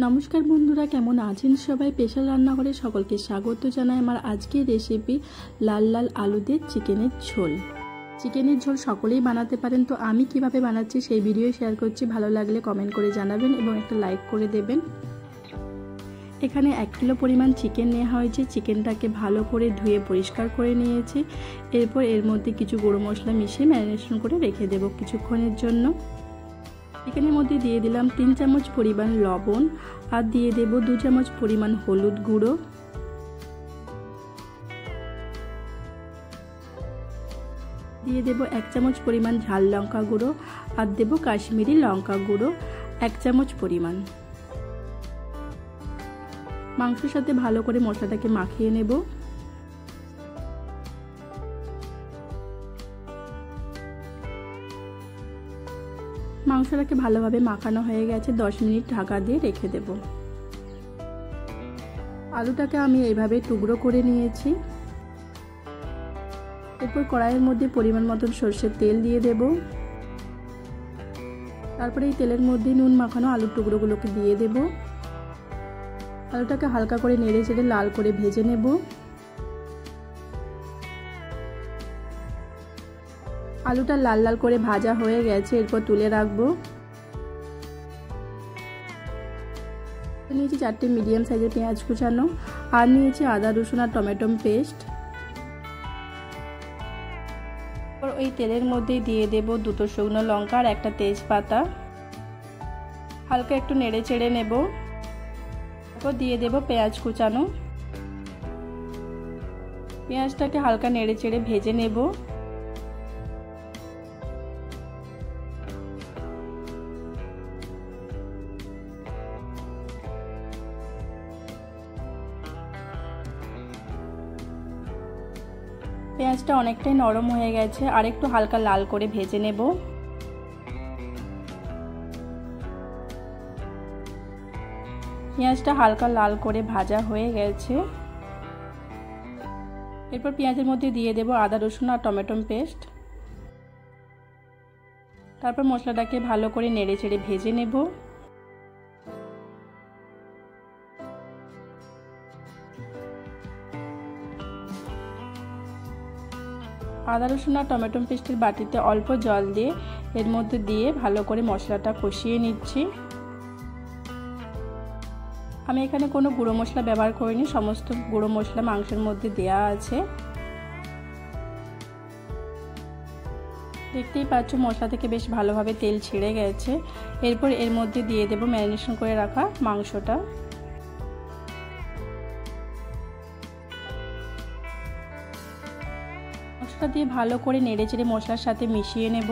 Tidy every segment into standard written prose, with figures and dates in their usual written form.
নমস্কার বন্ধুরা, কেমন আছেন সবাই? স্পেশাল রান্নাঘরে সকলকে স্বাগত জানাই। আমার আজকের রেসিপি লাল লাল আলু দিয়ে চিকেনের ঝোল। চিকেনের ঝোল সকলেই বানাতে পারেন, তো আমি কিভাবে বানাচ্ছি সেই ভিডিও শেয়ার করছি। ভালো লাগলে কমেন্ট করে জানাবেন এবং একটা লাইক করে দেবেন। এখানে 1 কিলো পরিমাণ চিকেন নেওয়া হয়েছে। চিকেনটাকে ভালো করে ধুয়ে পরিষ্কার করে নিয়েছি। এরপর এর মধ্যে কিছু গুঁড়ো মশলা মিশিয়ে ম্যারিনেশন করে রেখে দেব কিছুক্ষণের জন্য। চিকেনের মধ্যে দিয়ে দিলাম 3 চামচ পরিমাণ লবণ আর দিয়ে দেব 2 চামচ পরিমাণ হলুদ গুঁড়ো, দিয়ে দেব 1 চামচ পরিমাণ ঝাল লঙ্কা গুঁড়ো আর দেব কাশ্মীরি লঙ্কা গুঁড়ো 1 চামচ পরিমাণ। মাংসের সাথে ভালো করে মশলাটাকে মাখিয়ে নেব। মাংসটাকে ভালোভাবে মাখানো হয়ে গেছে। 10 মিনিট ঢাকা দিয়ে রেখে দেব। আলুটাকে আমি এইভাবে টুকরো করে নিয়েছি। এরপর কড়াইয়ের মধ্যে পরিমাণ মতন সরষের তেল দিয়ে দেব। তারপরে এই তেলের মধ্যে নুন মাখানো আলুর টুকরোগুলোকে দিয়ে দেব। আলুটাকে হালকা করে নেড়ে চেড়ে লাল করে ভেজে নেব। আলুটা লাল লাল করে ভাজা হয়ে গেছে, এরপর তুলে রাখবো। নিয়েছি 4টে মিডিয়াম সাইজের পেঁয়াজ কুচানো আর নিয়েছি আদা রসুন আর টমেটো পেস্ট। ওই তেলের মধ্যে দিয়ে দেব 2টো শুকনো লঙ্কা আর একটা তেজপাতা। হালকা একটু নেড়ে চেড়ে নেব। তারপর দিয়ে দেব পেঁয়াজ কুচানো। পেঁয়াজটাকে হালকা নেড়ে চেড়ে ভেজে নেব। পেঁয়াজটা অনেকটাই নরম হয়ে গেছে, আর একটু হালকা লাল করে ভেজে নেব। পেঁয়াজটা হালকা লাল করে ভাজা হয়ে গেছে। এরপর পেঁয়াজের মধ্যে দিয়ে দেব আদা রসুন আর টমেটো পেস্ট। তারপর মশলাটাকে ভালো করে নেড়ে চেড়ে ভেজে নেব। আদা রসুন আর টমেটো পেস্টের বাটিতে অল্প জল দিয়ে এর মধ্যে দিয়ে ভালো করে মশলাটা কষিয়ে নিচ্ছি। আমি এখানে কোনো গুঁড়ো মশলা ব্যবহার করিনি, সমস্ত গুঁড়ো মশলা মাংসের মধ্যে দেয়া আছে। দেখতেই পাচ্ছ মশলা থেকে বেশ ভালোভাবে তেল ছেড়ে গেছে। এরপর এর মধ্যে দিয়ে দেব ম্যারিনেশন করে রাখা মাংসটা। মশলা দিয়ে ভালো করে নেড়ে চেড়ে মশলার সাথে মিশিয়ে নেব।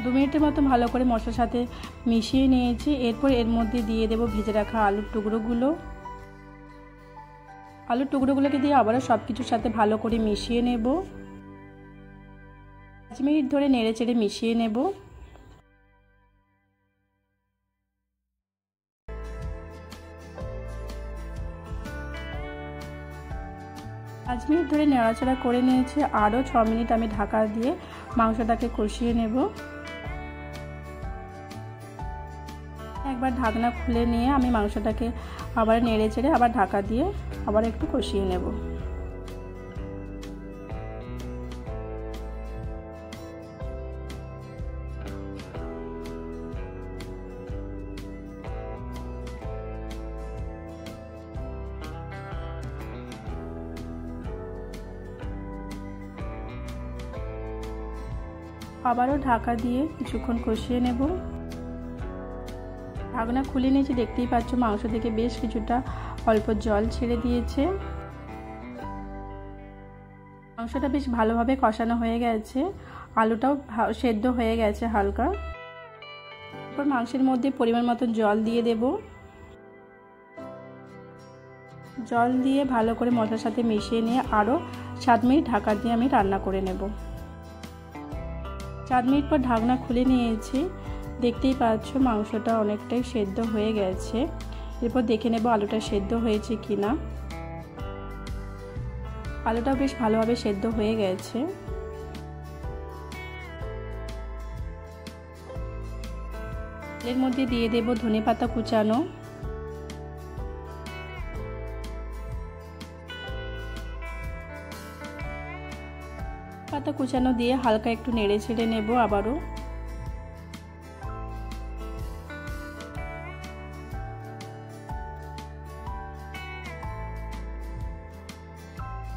দু মিনিটের মতো ভালো করে মশলার সাথে মিশিয়ে নিয়েছি। এরপর এর মধ্যে দিয়ে দেব ভেজে রাখা আলুর টুকরোগুলো। আলুর টুকরোগুলোকে দিয়ে আবারও সব কিছুর সাথে ভালো করে মিশিয়ে নেব। 5 মিনিট ধরে নেড়ে চেড়ে মিশিয়ে নেব। পাঁচ মিনিট ধরে নাড়াচাড়া করে নিয়েছি। আরও 6 মিনিট আমি ঢাকা দিয়ে মাংসটাকে কষিয়ে নেব। একবার ঢাকনা খুলে নিয়ে আমি মাংসটাকে আবার নেড়ে চেড়ে আবার ঢাকা দিয়ে আবার একটু কষিয়ে নেব। আবারও ঢাকা দিয়ে কিছুক্ষণ কষিয়ে নেব। ঢাকনা খুলে নিয়েছি, দেখতেই পাচ্ছ মাংস থেকে বেশ কিছুটা অল্প জল ছেড়ে দিয়েছে। মাংসটা বেশ ভালোভাবে কষানো হয়ে গেছে, আলুটাও সেদ্ধ হয়ে গেছে হালকা। এরপর মাংসের মধ্যে পরিমাণ মতো জল দিয়ে দেব। জল দিয়ে ভালো করে মশলার সাথে মিশিয়ে নিয়ে আরও 7 মিনিট ঢাকা দিয়ে আমি রান্না করে নেব। 4 মিনিট পর ঢাকনা খুলে নিয়েছি। দেখতেই পাচ্ছ মাংসটা অনেকটাই সেদ্ধ হয়ে গেছে। এরপর দেখে নেব আলুটা সেদ্ধ হয়েছে কিনা। আলুটাও বেশ ভালোভাবে সেদ্ধ হয়ে গেছে। এর মধ্যে দিয়ে দেব ধনেপাতা কুচানো, পাতা কুচানো দিয়ে হালকা একটু নেড়ে ছেড়ে নেব আবারও।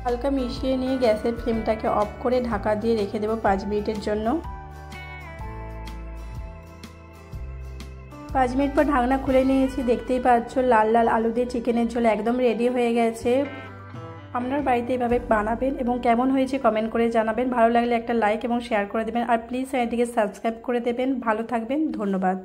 হালকা মিশিয়ে নিয়ে গ্যাসের ফ্লেমটাকে অফ করে ঢাকা দিয়ে রেখে দেব 5 মিনিটের জন্য। 5 মিনিট পর ঢাকনা খুলে নিয়েছি। দেখতেই পাচ্ছ লাল লাল আলু দিয়ে চিকেনের ঝোল একদম রেডি হয়ে গেছে। আপনার বাড়িতে এভাবে বানাবেন এবং কেমন হয়েছে কমেন্ট করে জানাবেন। ভালো লাগলে একটা লাইক এবং শেয়ার করে দেবেন। আর প্লিজ চ্যানেলটিকে সাবস্ক্রাইব করে দেবেন। ভালো থাকবেন, ধন্যবাদ।